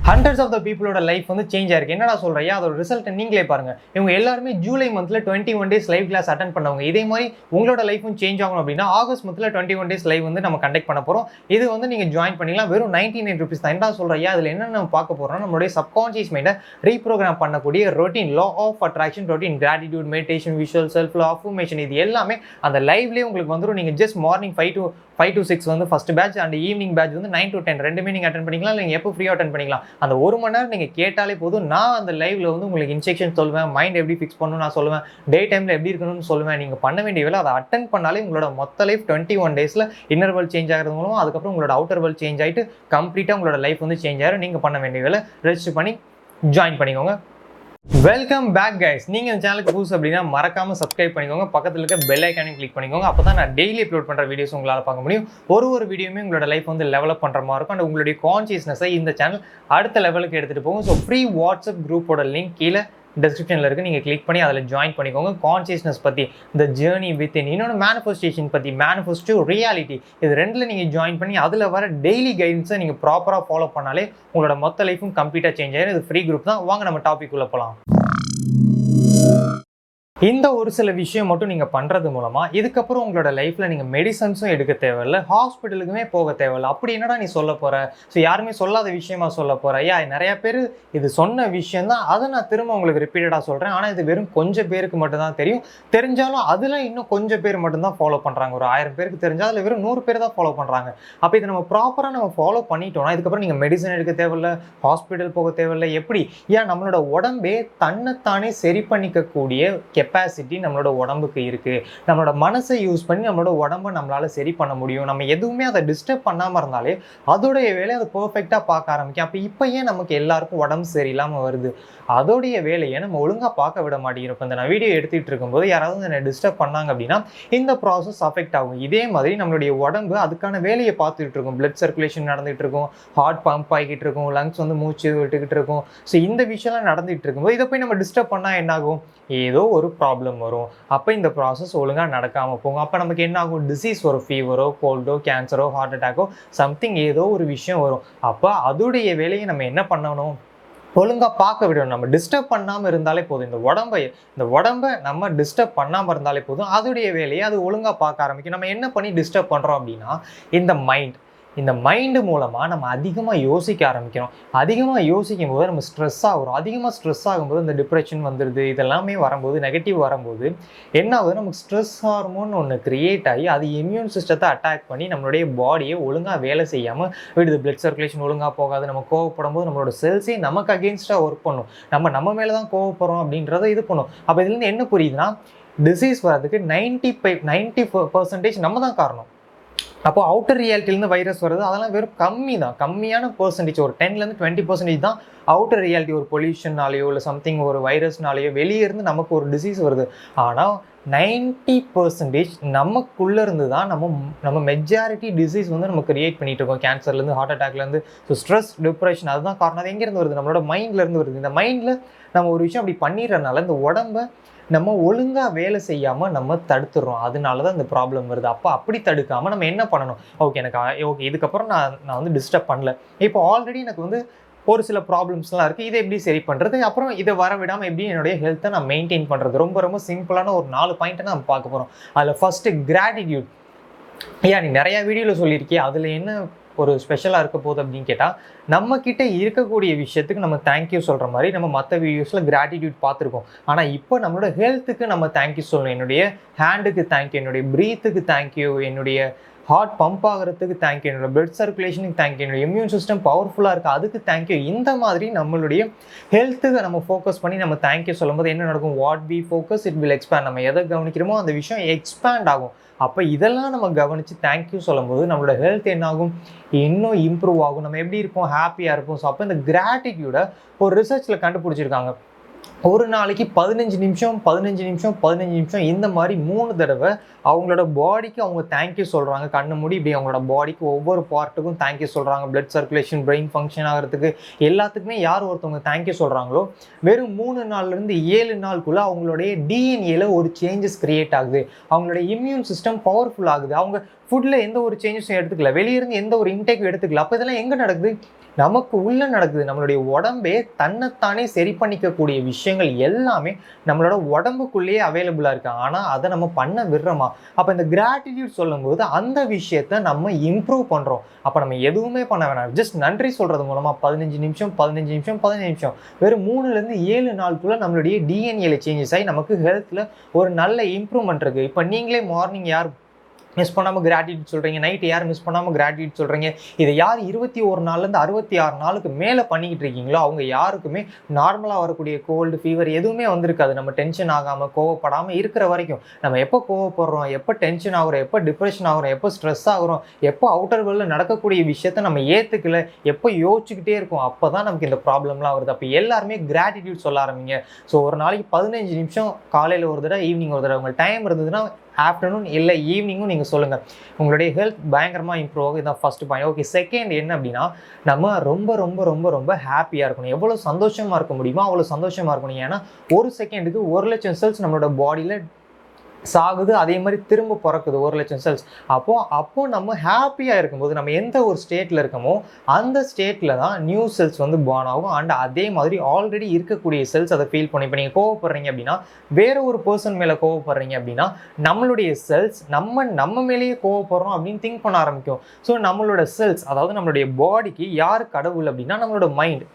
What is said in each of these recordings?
Hundreds of the பீப்புளோட life வந்து change ஆயிருக்கு. என்னடா சொல்றியா, அதோட ரிசல்ட் நீங்களே பாருங்க. இவங்க எல்லாருமே ஜூலை மந்த்ல 21 டேஸ் லைவ் கிளாஸ் அட்டன் பண்ணவங்க. இதே மாதிரி உங்களோட லைஃபும் சேஞ்ச் ஆகணும் அப்படின்னா ஆகஸ்ட் மந்த்ல 21 டேஸ் லைவ் வந்து நம்ம கண்டக்ட் பண்ண போறோம். இது வந்து நீங்க ஜாயின் பண்ணிக்கலாம். வெறும் 99 rupees தான். என்னடா சொல்றியா, அதுல என்ன நம்ம பார்க்க போறோம்னா நம்மளுடைய சப்கான்ஷியஸ் மைண்டை ரீப்ரோகிராம் பண்ணக்கூடிய routine, law of attraction routine, gratitude, meditation, visual, self love, affirmation, இது எல்லாமே அந்த லைவ்லேயே உங்களுக்கு வந்துடும். நீங்க ஜஸ்ட் மார்னிங் 5 to 6 வந்து first batch and evening batch வந்து 9 to 10 ரெண்டுமே நீங்கள் அட்டன் பண்ணிக்கலாம். இல்லை எப்போ ஃப்ரீயாக அட்டன் பண்ணிக்கலாம். அந்த ஒரு மணி நேரம் நீங்கள் கேட்டாலே போதும். நான் அந்த லைவ்ல வந்து உங்களுக்கு இன்ஸ்ட்ரக்ஷன் சொல்லுவேன், மைண்ட் எப்படி ஃபிக்ஸ் பண்ணணும் நான் சொல்லுவேன், டே டைமில் எப்படி இருக்கணும்னு சொல்லுவேன். நீங்கள் பண்ண வேண்டிய வேலை அதை அட்டன் பண்ணாலே உங்களோட மொத்த லைஃப் 21 டேஸில் இன்னர் வேர்ல்ட் சேஞ்ச் ஆகிறது மூலமாக அதுக்கப்புறம் உங்களோட அவுட்டர் வேர்ல்ட் சேஞ்ச் ஆகிட்டு கம்ப்ளீட்டாக உங்களோட லைஃப் வந்து சேஞ்ச் ஆகிடும். நீங்கள் பண்ண வேண்டிய வேலை ரெஜிஸ்டர் பண்ணி ஜாயின் பண்ணிக்கோங்க. Welcome back guys. நீங்க இந்த சேனலுக்கு புதுசு அப்படின்னா மறக்காம சப்ஸ்கிரைப் பண்ணிக்கோங்க. பக்கத்துல இருக்க பெல் ஐக்கானையும் கிளிக் பண்ணிக்கோங்க. அப்பதான் நான் டெய்லி அப்லோட் பண்ற வீடியோஸ் உங்களால பார்க்க முடியும். ஒரு வீடியோமே உங்களோட லைஃப் வந்து லெவலப் பண்ற மாதிரி இருக்கும். அண்ட் உங்களுடைய கான்சியஸ்னஸை இந்த சேனல் அடுத்த லெவலுக்கு எடுத்துட்டு போகும். ஸோ ஃப்ரீ வாட்ஸ்அப் குரூப்போட லிங்க் கீழே டிஸ்கிரிப்ஷனில் இருக்குது. நீங்கள் கிளிக் பண்ணி அதில் ஜாயின் பண்ணிக்கோங்க. கான்சியஸ்னஸ் பற்றி, த ஜேர்னி வித் இன், இன்னொன்று மேனிஃபெஸ்டேஷன் பற்றி, மேனிஃபெஸ்டோ ரியாலிட்டி, இது ரெண்டில் நீங்கள் ஜாயின் பண்ணி அதில் வர டெய்லி கைடன்ஸை நீங்கள் ப்ராப்பராக ஃபாலோ பண்ணாலே உங்களோட மொத்த லைஃபும் கம்ப்ளீட்டாக சேஞ்ச் ஆகிடும். இது ஃப்ரீ குரூப் தான். வாங்க நம்ம டாபிக் உள்ள போகலாம். இந்த ஒரு சில விஷயம் மட்டும் நீங்கள் பண்ணுறது மூலமாக இதுக்கப்புறம் உங்களோட லைஃப்பில் நீங்கள் மெடிசன்ஸும் எடுக்க தேவையில்லை, ஹாஸ்பிட்டலுக்குமே போக தேவையில்லை. அப்படி என்னடா நீ சொல்ல போகிற? ஸோ யாருமே சொல்லாத விஷயமா சொல்ல போகிற? நிறையா பேர் இது சொன்ன விஷயம் தான். அதை நான் திரும்ப உங்களுக்கு ரிப்பீட்டடாக சொல்கிறேன். ஆனால் இது வெறும் கொஞ்சம் பேருக்கு மட்டும்தான் தெரியும். தெரிஞ்சாலும் அதில் இன்னும் கொஞ்சம் பேர் மட்டும்தான் ஃபாலோ பண்ணுறாங்க. ஒரு 1000 பேருக்கு தெரிஞ்சால் அதில் வெறும் 100 பேர் தான் ஃபாலோ பண்ணுறாங்க. அப்போ இதை நம்ம ப்ராப்பராக நம்ம ஃபாலோ பண்ணிட்டோம்னா இதுக்கப்புறம் நீங்கள் மெடிசன் எடுக்க தேவையில்லை, ஹாஸ்பிட்டல் போக தேவையில்லை. எப்படி? நம்மளோட உடம்பே தன்னைத்தானே சரி பண்ணிக்கக்கூடிய கெப்பாசிட்டி நம்மளோட உடம்புக்கு இருக்கு. நம்மளோட மனசை யூஸ் பண்ணி நம்மளோட உடம்பை நம்மளால சரி பண்ண முடியும். நம்ம எதுவுமே அதை டிஸ்டர்ப் பண்ணாம இருந்தாலே அதோடைய வேலையை அதை பெர்ஃபெக்டா பார்க்க ஆரம்பிக்கும். அப்ப இப்ப ஏன் நமக்கு எல்லாருக்கும் உடம்பு சரியில்லாம வருது? அதோடைய வேலையை நம்ம ஒழுங்கா பார்க்க விட மாட்டேங்கிறோம். இப்போ நான் வீடியோ எடுத்துட்டு இருக்கும்போது யாராவது என்னை டிஸ்டர்ப் பண்ணாங்க அப்படின்னா இந்த ப்ராசஸ் அஃபெக்ட் ஆகும். இதே மாதிரி நம்மளுடைய உடம்பு அதுக்கான வேலையை பார்த்துட்டு இருக்கும். பிளட் சர்க்குலேஷன் நடந்துட்டு இருக்கும், ஹார்ட் பம்ப் ஆகிட்டு இருக்கும், லங்ஸ் வந்து மூச்சு விட்டுக்கிட்டு இருக்கும். ஸோ இந்த விஷயம்லாம் நடந்துட்டு இருக்கும்போது இதை போய் நம்ம டிஸ்டர்ப் பண்ணா என்ன ஆகும்? ஏதோ ஒரு ப்ராப்ளம் வரும். அப்போ இந்த ப்ராசஸ் ஒழுங்காக நடக்காமல் போகும். அப்போ நமக்கு என்ன ஆகும்? டிசீஸ் வரும். ஃபீவரோ, கோல்டோ, கேன்சரோ, ஹார்ட் அட்டாக்கோ, சம்திங் ஏதோ ஒரு விஷயம் வரும். அப்போ அதோடைய வேலையை நம்ம என்ன பண்ணணும்? ஒழுங்காக பார்க்க விடணும். நம்ம டிஸ்டர்ப் பண்ணாமல் இருந்தாலே போதும். இந்த உடம்பை நம்ம டிஸ்டர்ப் பண்ணாமல் இருந்தாலே போதும். அதோடைய வேலையை அது ஒழுங்காக பார்க்க ஆரம்பிக்கும். நம்ம என்ன பண்ணி டிஸ்டர்ப் பண்ணுறோம் அப்படின்னா இந்த மைண்டு மூலமாக நம்ம அதிகமாக யோசிக்க ஆரம்பிக்கிறோம். அதிகமாக யோசிக்கும் போது நம்ம ஸ்ட்ரெஸ் ஆகிறோம். அதிகமாக ஸ்ட்ரெஸ் ஆகும்போது இந்த டிப்ரெஷன் வந்துடுது. இதெல்லாமே வரும்போது, நெகட்டிவ் வரும்போது என்ன ஆகுது? நமக்கு ஸ்ட்ரெஸ் ஹார்மோன் ஒன்று கிரியேட் ஆகி அது இம்யூன் சிஸ்டத்தை அட்டாக் பண்ணி நம்மளுடைய பாடியை ஒழுங்காக வேலை செய்யாமல் விடுது. பிளட் சர்க்குலேஷன் ஒழுங்காக போகாது. நம்ம கோவப்படும் போது நம்மளோட செல்ஸே நமக்கு அகெயின்ஸ்டாக ஒர்க் பண்ணும். நம்ம மேலே தான் கோவப்படுறோம் அப்படின்றத இது பண்ணும். அப்போ இதுலேருந்து என்ன புரியுதுன்னா, டிசீஸ் வர்றதுக்கு 90% நம்ம தான் காரணம். அப்போ அவுட்டர் ரியாலிட்டிலேருந்து வைரஸ் வருது. அதெல்லாம் வெறும் கம்மியான பர்சன்டேஜ், ஒரு 10-20% 20% தான் அவுட்டர் ரியாலிட்டி. ஒரு பொல்யூஷன்னாலேயோ இல்லை சம்திங் ஒரு வைரஸ்னாலேயோ வெளியே இருந்து நமக்கு ஒரு டிசீஸ் வருது. ஆனால் 90% நமக்குள்ளே இருந்து தான் நம்ம மெஜாரிட்டி டிசீஸ் வந்து நம்ம கிரியேட் பண்ணிட்டு இருக்கோம். கேன்சர்லேருந்து, ஹார்ட் அட்டாக்லேருந்து, ஸோ ஸ்ட்ரெஸ், டிப்ரெஷன், அதுதான் காரணம். அது எங்கேருந்து வருது? நம்மளோட மைண்ட்லேருந்து வருது. இந்த மைண்டில் நம்ம ஒரு விஷயம் அப்படி பண்ணிடுறதுனால இந்த உடம்பை நம்ம ஒழுங்காக வேலை செய்யாமல் நம்ம தடுத்துடுறோம். அதனால தான் இந்த ப்ராப்ளம் வருது. அப்படி தடுக்காமல் நம்ம என்ன பண்ணணும்? ஓகே இதுக்கப்புறம் நான் வந்து டிஸ்டர்ப் பண்ணல. இப்போ ஆல்ரெடி எனக்கு வந்து ஒரு சில ப்ராப்ளம்ஸ்லாம் இருக்குது. இதை எப்படி சரி பண்ணுறது? அப்புறம் இதை வர விடாமல் எப்படி என்னுடைய ஹெல்த்தை நான் மெயின்டைன் பண்ணுறது? ரொம்ப சிம்பிளான ஒரு 4 பாயிண்ட்டை நம்ம பார்க்க போகிறோம். அதில் ஃபர்ஸ்ட்டு கிராட்டிடியூட். நீ நிறையா வீடியோவில் சொல்லியிருக்கியே, அதில் என்ன ஒரு ஸ்பெஷலாக இருக்க போகுது அப்படின்னு கேட்டால், நம்ம கிட்ட இருக்கக்கூடிய விஷயத்துக்கு நம்ம தேங்க்யூ சொல்கிற மாதிரி நம்ம மற்ற வீடியோஸில் கிராட்டிடியூட் பார்த்துருக்கோம். ஆனால் இப்போ நம்மளோட ஹெல்த்துக்கு நம்ம தேங்க்யூ சொல்லணும். என்னுடைய ஹேண்டுக்கு தேங்க்யூ, என்னுடைய ப்ரீத்துக்கு தேங்க்யூ, என்னுடைய ஹார்ட் பம்ப் ஆகிறதுக்கு தேங்க்யூ, என்னோட பிளட் சர்க்குலேஷனுக்கு தேங்க்யூ, என்னோட இம்யூன் சிஸ்டம் பவர்ஃபுல்லாக இருக்குது அதுக்கு தேங்க்யூ. இந்த மாதிரி நம்மளுடைய ஹெல்த்துக்கு நம்ம ஃபோக்கஸ் பண்ணி நம்ம தேங்க்யூ சொல்லும்போது என்ன நடக்கும்? What we focus it will expand. நம்ம எதை கவனிக்கிறோமோ அந்த விஷயம் எக்ஸ்பேண்ட் ஆகும். அப்போ இதெல்லாம் நம்ம கவனித்து தேங்க்யூ சொல்லும்போது நம்மளோட ஹெல்த் என்ன ஆகும்? இன்னும் இம்ப்ரூவ் ஆகும். நம்ம எப்படி இருப்போம்? ஹாப்பியாக இருப்போம். ஸோ அப்போ இந்த கிராட்டிடியூடை ஒரு ரிசர்ச்சில் கண்டுபிடிச்சிருக்காங்க. ஒரு நாளைக்கு 15 நிமிஷம் இந்த மாதிரி 3 தடவை அவங்களோட பாடிக்கு அவங்க தேங்க்யூ சொல்கிறாங்க. கண்ணு மூடி இப்படி அவங்களோட பாடிக்கு ஒவ்வொரு பார்ட்டுக்கும் தேங்க்யூ சொல்கிறாங்க. பிளட் சர்க்குலேஷன், பிரெயின் ஃபங்க்ஷன் ஆகிறதுக்கு எல்லாத்துக்குமே யார் ஒருத்தவங்க தேங்க்யூ சொல்கிறாங்களோ வெறும் 3 நாள்லேருந்து 7 நாளுக்குள்ளே அவங்களுடைய டிஎன்ஏல ஒரு சேஞ்சஸ் கிரியேட் ஆகுது. அவங்களுடைய இம்யூன் சிஸ்டம் பவர்ஃபுல் ஆகுது. அவங்க ஃபுட்டில் எந்த ஒரு சேஞ்சஸும் எடுத்துக்கல, வெளியிருந்து எந்த ஒரு இன்டேக்கும் எடுத்துக்கல. அப்போ இதெல்லாம் எங்கே நடக்குது? நமக்கு உள்ள நடக்குது. நம்மளுடைய உடம்பே தன்னைத்தானே சரி பண்ணிக்கக்கூடிய விஷயங்கள் எல்லாமே நம்மளோட உடம்புக்குள்ளேயே அவைலபிளாக இருக்கு. ஆனால் அதை நம்ம பண்ண விடுறோமா? அப்போ இந்த கிராட்டிடியூட் சொல்லும்போது அந்த விஷயத்த நம்ம இம்ப்ரூவ் பண்ணுறோம். அப்போ நம்ம எதுவுமே பண்ண வேணாம். ஜஸ்ட் நன்றி சொல்கிறது மூலமாக 15 நிமிஷம் 15 நிமிஷம் 15 நிமிஷம் வெறும் 3லேருந்து 7 நாளுக்குள்ள நம்மளுடைய டிஎன்ஏல சேஞ்சஸ் ஆகி நமக்கு ஹெல்த்தில் ஒரு நல்ல இம்ப்ரூவ்மெண்ட் இருக்குது. இப்போ நீங்களே மார்னிங் யார் மிஸ் பண்ணாமல் கிராட்டிடியூட் சொல்கிறீங்க, நைட்டு யார் மிஸ் பண்ணாமல் கிராட்டிடியூட் சொல்கிறீங்க, இதை யார் 21 நாள்லேருந்து 66 நாளுக்கு மேலே பண்ணிக்கிட்டு இருக்கீங்களோ அவங்க யாருக்குமே நார்மலாக வரக்கூடிய கோல்டு ஃபீவர் எதுவுமே வந்திருக்காது. நம்ம டென்ஷன் ஆகாமல் கோவப்படாமல் இருக்கிற வரைக்கும். நம்ம எப்போ கோவப்படுறோம், எப்போ டென்ஷன் ஆகுறோம், எப்போ டிப்ரெஷன் ஆகுறோம், எப்போ ஸ்ட்ரெஸ் ஆகுறோம், எப்போ அவுட்டர் வேர்ல்டில் நடக்கக்கூடிய விஷயத்த நம்ம ஏற்றுக்கல, எப்போ யோசிச்சுக்கிட்டே இருக்கோம், அப்போ தான் நமக்கு இந்த ப்ராப்ளம்லாம் வருது. அப்போ எல்லாருமே கிராட்டிடியூட் சொல்ல ஆரம்பிங்க. ஸோ ஒரு நாளைக்கு 15 நிமிஷம் காலையில் ஒரு தடவை, ஈவினிங் ஒரு தடவை, உங்களுக்கு டைம் இருந்ததுன்னா ஆஃப்டர்நூன் இல்லை ஈவினிங்கும் நீங்கள் சொல்லுங்கள். உங்களுடைய ஹெல்த் பயங்கரமாக இம்ப்ரூவ் ஆகும். இதான் ஃபர்ஸ்ட் பாயிண்ட். ஓகே, செகண்ட் என்ன அப்படின்னா, நம்ம ரொம்ப ரொம்ப ரொம்ப ரொம்ப ஹாப்பியாக இருக்கணும். எவ்வளோ சந்தோஷமாக இருக்க முடியுமோ அவ்வளோ சந்தோஷமாக இருக்கணும். ஏன்னா ஒரு செகண்டுக்கு 1,00,000 செல்ஸ் நம்மளோட பாடியில் சாகுது, அதே மாதிரி திரும்ப பிறக்குது 1,00,000 செல்ஸ். அப்போ நம்ம ஹாப்பியாக இருக்கும்போது நம்ம எந்த ஒரு ஸ்டேட்டில் இருக்கமோ அந்த ஸ்டேட்டில் தான் நியூ செல்ஸ் வந்து பார்ன் ஆகும். அண்ட் அதே மாதிரி ஆல்ரெடி இருக்கக்கூடிய செல்ஸ் அதை ஃபீல் பண்ணி. இப்போ நீங்கள் கோவப்படுறீங்க அப்படின்னா, வேற ஒரு பர்சன் மேலே கோவப்படுறீங்க அப்படின்னா, நம்மளுடைய செல்ஸ் நம்ம மேலேயே கோவப்படுறோம் அப்படின்னு திங்க் பண்ண ஆரம்பிக்கும். ஸோ நம்மளோட செல்ஸ், அதாவது நம்மளுடைய பாடிக்கு யார் கடவுள் அப்படின்னா நம்மளோட மைண்ட்,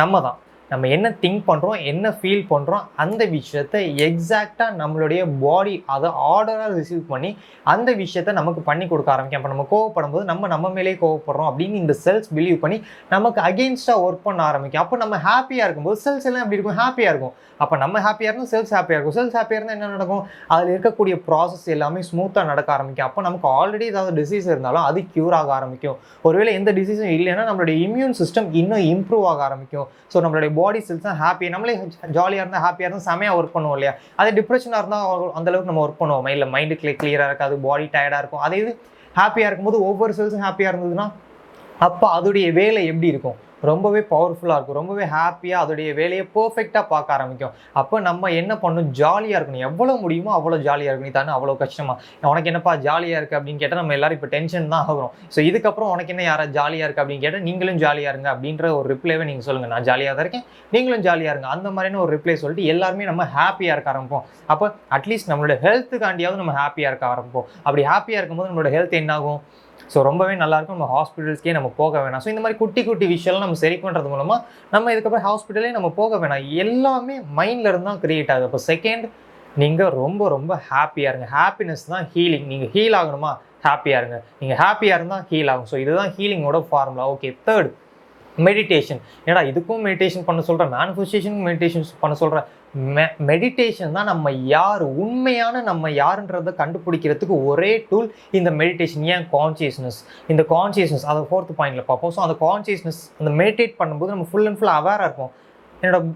நம்ம தான். நம்ம என்ன திங்க் பண்ணுறோம், என்ன ஃபீல் பண்ணுறோம், அந்த விஷயத்த எக்ஸாக்டாக நம்மளுடைய பாடி அதை ஆர்டராக ரிசீவ் பண்ணி அந்த விஷயத்த நமக்கு பண்ணி கொடுக்க ஆரம்பிக்கும். அப்போ நம்ம கோவப்படும் போது நம்ம மேலேயே கோவப்படுறோம் அப்படின்னு இந்த செல்ஸ் பிலீவ் பண்ணி நமக்கு அகெயின்ஸ்டாக ஒர்க் பண்ண ஆரம்பிக்கும். அப்போ நம்ம ஹாப்பியாக இருக்கும்போது செல்ஸ் எல்லாம் எப்படி இருக்கும்? ஹாப்பியாக இருக்கும். அப்போ நம்ம ஹாப்பியாக இருந்தால் செல்ஸ் ஹாப்பியாக இருக்கும். செல்ஸ் ஹாப்பியாக இருந்தால் என்ன நடக்கும்? அதில் இருக்கக்கூடிய ப்ராசஸ் எல்லாமே ஸ்மூத்தாக நடக்க ஆரம்பிக்கும். அப்போ நமக்கு ஆல்ரெடி ஏதாவது டிசீஸ் இருந்தாலும் அது க்யூர் ஆக ஆரம்பிக்கும். ஒருவேளை எந்த டிசீஸும் இல்லைன்னா நம்மளுடைய இம்யூன் சிஸ்டம் இன்னும் இம்ப்ரூவ் ஆக ஆரம்பிக்கும். ஸோ நம்மளுடைய பாடி செல்ஸ் தான் ஹாப்பியாக, நம்மளே ஜாலியாக இருந்தால் ஹாப்பியாக இருந்தால் செமையாக ஒர்க் பண்ணுவோம் இல்லையா? அதே டிப்ரெஷனாக இருந்தால் அந்தளவுக்கு நம்ம ஒர்க் பண்ணுவோம். இல்லை மைண்டு கிளியராக இருக்காது, பாடி டயர்டாக இருக்கும். அதே இது ஹாப்பியாக இருக்கும்போது ஒவ்வொரு செல்ஸும் ஹாப்பியாக இருந்ததுன்னா அப்போ அதோடைய வேலை எப்படி இருக்கும்? ரொம்பவே பவர்ஃபுல்லாக இருக்கும். ரொம்பவே ஹாப்பியாக அதோடைய வேலையை பர்ஃபெக்டாக பார்க்க ஆரம்பிக்கும். அப்போ நம்ம என்ன பண்ணணும்? ஜாலியாக இருக்கணும். எவ்வளோ முடியுமோ அவ்வளோ ஜாலியாக இருக்கணும். தானே அவ்வளோ கஷ்டமாக உனக்கு என்னப்பா ஜாலியாக இருக்குது அப்படின்னு கேட்டால் நம்ம எல்லாரும் இப்போ டென்ஷன் தான் ஆகிறோம். ஸோ இதுக்கப்புறம் உனக்கு என்ன யாராவது ஜாலியாக இருக்குது அப்படின்னு கேட்டால் நீங்களும் ஜாலியாக இருங்க அப்படின்ற ஒரு ரிப்ளைவே நீங்கள் சொல்லுங்கள். நான் ஜாலியாக தான் இருக்கேன், நீங்களும் ஜாலியாக இருங்க, அந்த மாதிரியான ஒரு ரிப்ளை சொல்லிட்டு எல்லாருமே நம்ம ஹாப்பியாக இருக்க ஆரம்பிப்போம். அப்போ அட்லீஸ்ட் நம்மளோட ஹெல்த்துக்காண்டியாவது நம்ம ஹாப்பியாக இருக்க ஆரம்பிப்போம். அப்படி ஹாப்பியாக இருக்கும்போது நம்மளோட ஹெல்த் என்ன ஆகும்? ஸோ ரொம்பவே நல்லாயிருக்கும். நம்ம ஹாஸ்பிட்டல்ஸ்க்கே நம்ம போக வேணாம். ஸோ இந்த மாதிரி குட்டி குட்டி விஷயம்லாம் நம்ம சரி பண்ணுறது மூலமாக நம்ம இதுக்கப்புறம் ஹாஸ்பிட்டலே நம்ம போக வேணாம். எல்லாமே மைண்டில் இருந்து தான் கிரியேட் ஆகுது. அப்போ செகண்ட், நீங்கள் ரொம்ப ரொம்ப ஹாப்பியாக இருங்க. ஹாப்பினஸ் தான் ஹீலிங். நீங்கள் ஹீல் ஆகணுமா? ஹாப்பியாக இருங்க. நீங்கள் ஹாப்பியாக இருந்தால் ஹீல் ஆகும். ஸோ இதுதான் ஹீலிங்கோட ஃபார்முலா. Okay, third, meditation. ஏன்னா இதுக்கும் மெடிடேஷன் பண்ண சொல்கிறேன், மேனிஃபெஸ்டேஷனுக்கும் மெடிடேஷன் பண்ண சொல்கிறேன். மெடிடேஷன் தான் நம்ம யார், உண்மையான நம்ம யாருன்றதை கண்டுபிடிக்கிறதுக்கு ஒரே டூல் இந்த மெடிடேஷன். ஏன்? கான்சியஸ்னஸ். இந்த கான்சியஸ்னஸ் அதை 4th பாயிண்டில் பார்ப்போம். ஸோ அந்த கான்சியஸ்னஸ், அந்த மெடிடேட் பண்ணும்போது நம்ம ஃபுல் அண்ட் ஃபுல் அவேராக இருப்போம்.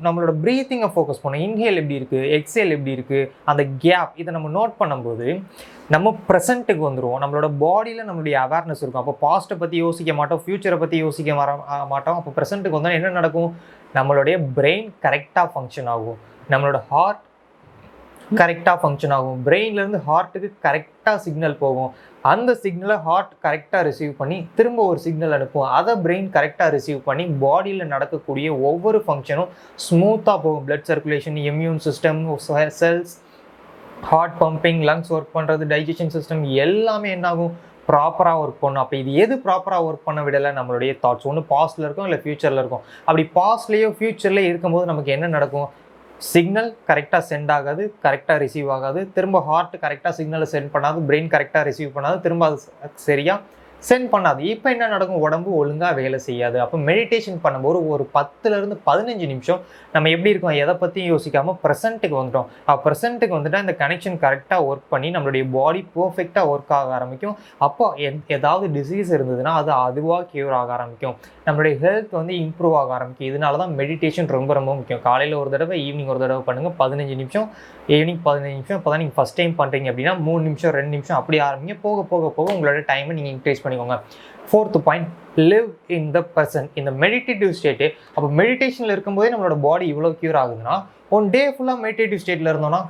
நம்மளோட ப்ரீத்திங்கை ஃபோக்கஸ் பண்ணோம். இன்ஹேல் எப்படி இருக்குது, எக்ஸேல் எப்படி இருக்குது, அந்த கேப், இதை நம்ம நோட் பண்ணும்போது நம்ம ப்ரெசண்ட்டுக்கு வந்துடுவோம். நம்மளோட பாடியில் நம்மளுடைய அவேர்னஸ் இருக்கும். அப்போ பாஸ்ட்டை பற்றி யோசிக்க மாட்டோம், ஃப்யூச்சரை பற்றி யோசிக்க மாட்டோம். அப்போ ப்ரெசண்ட்டுக்கு வந்தால் என்ன நடக்கும்? நம்மளுடைய பிரெயின் கரெக்டாக ஃபங்க்ஷன் ஆகும், நம்மளோட ஹார்ட் கரெக்டாக ஃபங்க்ஷன் ஆகும். பிரெயின்லேருந்து ஹார்ட்டுக்கு கரெக்டாக சிக்னல் போகும். அந்த சிக்னலை ஹார்ட் கரெக்டாக ரிசீவ் பண்ணி திரும்ப ஒரு சிக்னல் அனுப்பும். அதை பிரெயின் கரெக்டாக ரிசீவ் பண்ணி பாடியில் நடக்கக்கூடிய ஒவ்வொரு ஃபங்க்ஷனும் ஸ்மூத்தாக போகும். Blood circulation, immune system, cells, heart pumping, lungs work பண்ணுறது, டைஜஷன் சிஸ்டம் எல்லாமே என்னாகும்? ப்ராப்பராக ஒர்க் பண்ணும். அப்போ இது எது ப்ராப்பராக ஒர்க் பண்ண விடலை? நம்மளுடைய தாட்ஸ். ஒன்று பாஸ்ட்டில் இருக்கும், இல்லை ஃப்யூச்சரில் இருக்கும். அப்படி பாஸ்ட்லேயோ ஃப்யூச்சர்லேயோ இருக்கும்போது நமக்கு என்ன நடக்கும்? சிக்னல் கரெக்டாக சென்ட் ஆகாது, கரெக்டாக ரிசீவ் ஆகாது. திரும்ப ஹார்ட் கரெக்டாக சிக்னலை சென்ட் பண்ணாது, பிரெயின் கரெக்டாக ரிசீவ் பண்ணாது, திரும்ப அது சரியாக சென்ட் பண்ணாது. இப்போ என்ன நடக்கும்? உடம்பு ஒழுங்காக வேலை செய்யாது. அப்போ மெடிடேஷன் பண்ணும்போது ஒரு 10லேருந்து 15 நிமிஷம் நம்ம எப்படி இருக்கோம், எதை பற்றியும் யோசிக்காமல் ப்ரெசென்ட்டுக்கு வந்துட்டோம். ப்ரெசென்ட்டுக்கு வந்துட்டால் இந்த கனெக்ஷன் கரெக்டாக ஒர்க் பண்ணி நம்மளுடைய பாடி பர்ஃபெக்டாக ஒர்க் ஆக ஆரம்பிக்கும். அப்போ ஏதாவது டிசீஸ் இருந்ததுன்னா அது அதுவாக க்யூர் ஆக ஆரம்பிக்கும். நம்மளுடைய ஹெல்த் வந்து இம்ப்ரூவ் ஆக ஆரம்பிக்கும். இதனால தான் மெடிடேஷன் ரொம்ப ரொம்ப முக்கியம். காலையில் ஒரு தடவை, ஈவினிங் ஒரு தடவை பண்ணுங்கள். 15 நிமிஷம், ஈவினிங் 15 நிமிஷம். இப்போ தான் நீங்கள் ஃபஸ்ட் டைம் பண்ணுறீங்க அப்படின்னா 3 நிமிஷம் 2 நிமிஷம் அப்படி ஆரம்பிங்க. போக போக போக உங்களோட டைமை நீங்கள் இன்க்ரீஸ் பண்ணிக்கோங்க. 4th point, live in the present. இந்த மெடிடேட்டிவ் ஸ்டேட்டு. அப்போ மெடிடேஷனில் இருக்கும்போதே நம்மளோட பாடி இவ்வளோ க்யூர் ஆகுதுன்னா, ஒன் டே ஃபுல்லாக மெடிடேட்டிவ் ஸ்டேட்டில் இருந்தோன்னா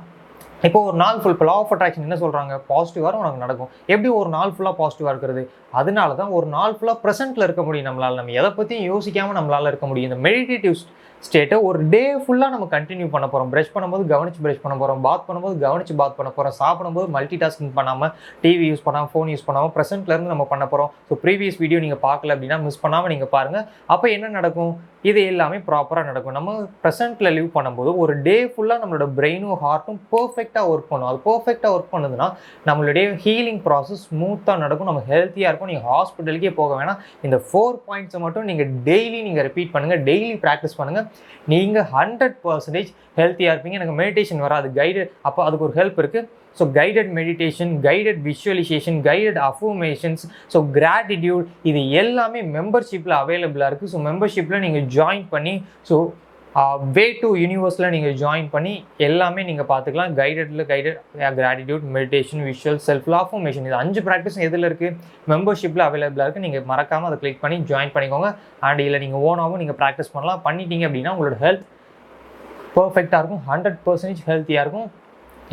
இப்போ ஒரு நாள் ஃபுல் இப்போ லா ஆஃப் அட்ராக்ஷன் என்ன சொல்கிறாங்க, பாசிட்டிவாக உனக்கு நடக்கும். எப்படி ஒரு நாள் ஃபுல்லாக பாசிட்டிவாக இருக்கிறது? அதனால தான் ஒரு நாள் ஃபுல்லாக ப்ரெசென்ட்டில் இருக்க முடியும் நம்மளால். நம்ம எதை பற்றியும் யோசிக்காமல் நம்மளால் இருக்க முடியும். இந்த மெடிடேட்டிவ் ஸ்டேட்டை ஒரு டே ஃபுல்லாக நம்ம கண்டினியூ பண்ண போகிறோம். ப்ரஷ் பண்ணும்போது கவனிச்சு ப்ரஷ் பண்ண போகிறோம், பாத் பண்ணும்போது கவனிச்சு பாத் பண்ண போகிறோம், சாப்பிடும்போது மல்டி டாஸ்கிங் பண்ணாமல், டிவி யூஸ் பண்ணாமல், ஃபோன் யூஸ் பண்ணாமல் ப்ரெசென்ட்லேருந்து நம்ம பண்ண போகிறோம். ஸோ ப்ரீவியஸ் வீடியோ நீங்கள் பார்க்கல அப்படின்னா மிஸ் பண்ணாமல் நீங்கள் பாருங்கள். அப்போ என்ன நடக்கும்? இது எல்லாமே ப்ராப்பராக நடக்கும். நம்ம ப்ரெசென்ட்டில் லிவ் பண்ணும்போது ஒரு டே ஃபுல்லாக நம்மளோட பிரெயினும் ஹார்ட்டும் பர்ஃபெக்டாக ஒர்க் பண்ணும். அது பர்ஃபெக்டாக ஒர்க் பண்ணுதுன்னா நம்மளுடைய ஹீலிங் ப்ராசஸ் ஸ்மூத்தாக நடக்கும், நம்ம ஹெல்த்தியாக இருக்கும். நீங்கள் ஹாஸ்பிட்டலுக்கே போக வேணாம். இந்த 4 பாயிண்ட்ஸை மட்டும் நீங்கள் டெய்லி நீங்கள் ரிப்பீட் பண்ணுங்கள், டெய்லி ப்ராக்டிஸ் பண்ணுங்கள். நீங்கள் 100% ஹெல்த்தியாக இருப்பீங்க. எனக்கு மெடிடேஷன் வராது, கைடு, அப்போ அதுக்கு ஒரு ஹெல்ப் இருக்குது. So guided meditation, guided visualization, guided affirmations, so gratitude, இது எல்லாமே மெம்பர்ஷிப்பில் அவைலபிளாக இருக்குது. ஸோ மெம்பர்ஷிப்பில் நீங்கள் ஜாயின் பண்ணி, ஸோ வே டு யூனிவர்ஸில் நீங்கள் ஜாயின் பண்ணி எல்லாமே நீங்கள் பார்த்துக்கலாம். Guided gratitude, meditation, visual, self affirmation, இது 5 ப்ராக்டிஸ் எதில் இருக்குது? மெம்பர்ஷிப்பில் அவைலபிளாக இருக்குது. நீங்கள் மறக்காமல் அதை கிளிக் பண்ணி ஜாயின் பண்ணிக்கோங்க. அண்ட் இல்லை நீங்கள் ஓனாகவும் நீங்கள் ப்ராக்டிஸ் பண்ணலாம். பண்ணிட்டீங்க அப்படின்னா உங்களோட ஹெல்த் பர்ஃபெக்டாக இருக்கும், 100% ஹெல்த்தியாக இருக்கும்.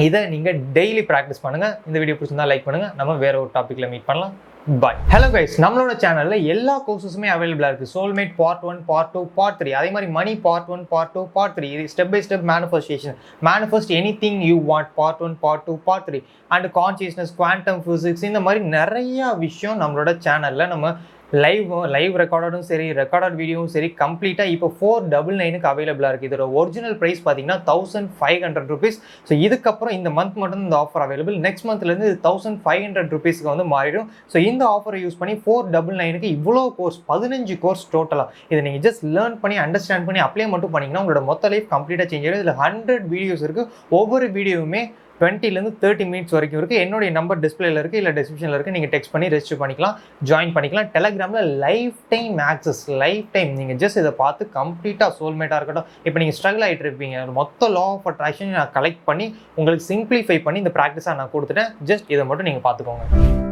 இதை நீங்கள் டெய்லி ப்ராக்டிஸ் பண்ணுங்கள். இந்த வீடியோ பிடிச்சிருந்தா லைக் பண்ணுங்கள். நம்ம வேற ஒரு டாப்பிக்கில் மீட் பண்ணலாம். பாய். ஹலோ கைஸ், நம்மளோட சேனலில் எல்லா கோர்சஸுமே அவைலபிளாக இருக்குது. சோல்மேட் பார்ட் 1, பார்ட் 2, பார்ட் 3, அதே மாதிரி மணி பார்ட் 1, பார்ட் 2, பார்ட் 3, இது step by step manifestation, manifest anything you want, part 1, part 2, part 3, and consciousness, quantum physics, இந்த மாதிரி நிறையா விஷயம் நம்மளோட சேனலில் நம்ம லைவ் ரெக்கார்டும் சரி, ரெக்கார்டட் வீடியோவும் சரி, கம்ப்ளீட்டாக இப்போ 499க்கு அவைலபிளாக இருக்குது. இதோட ஒரிஜினல் ப்ரைஸ் பார்த்தீங்கன்னா 1500 rupees. ஸோ இதுக்கப்புறம் இந்த மந்த் மட்டும் இந்த ஆஃபர் அவைலபிள். நெக்ஸ்ட் மந்த்லேருந்து இது 1500 rupeesக்கு வந்து மாறிடும். ஸோ இந்த ஆஃபரை யூஸ் பண்ணி 499க்கு இவ்வளோ கோர்ஸ், 15 கோர்ஸ் டோட்டலாக, இதை நீங்கள் ஜஸ்ட் லேர்ன் பண்ணி அண்டர்ஸ்டாண்ட் பண்ணி அப்ளை மட்டும் பண்ணிங்கன்னா உங்களோட மொத்த லைஃப் கம்ப்ளீட்டாக சேஞ்ச் ஆகிடும். இதில் 100 வீடியோஸ் இருக்குது. ஒவ்வொரு வீடியோவுமே 20 to 30 minutes வரைக்கும் இருக்குது. என்னுடைய நம்பர் டிஸ்பிளேல இருக்குது, இல்லை டிஸ்கிரிப்ஷனில் இருக்குது. நீங்கள் டெக்ஸ்ட் பண்ணி ரெஜிஸ்டர் பண்ணிக்கலாம், ஜாயின் பண்ணிக்கலாம். டெலகிராமில் lifetime access, lifetime நீங்கள் ஜஸ்ட் இதை பார்த்து கம்ப்ளீட்டாக சோல்மேட்டாக இருக்கட்டும். இப்போ நீங்கள் ஸ்ட்ரகிள் ஆகிட்டு இருப்பீங்க, மொத்த லா ஆஃப் அட்ராக்ஷன் நான் கலெக்ட் பண்ணி உங்களுக்கு சிம்பிளிஃபை பண்ணி இந்த ப்ராக்டிஸாக நான் கொடுத்துட்டேன். ஜஸ்ட் இதை மட்டும் நீங்கள் பார்த்துக்கோங்க.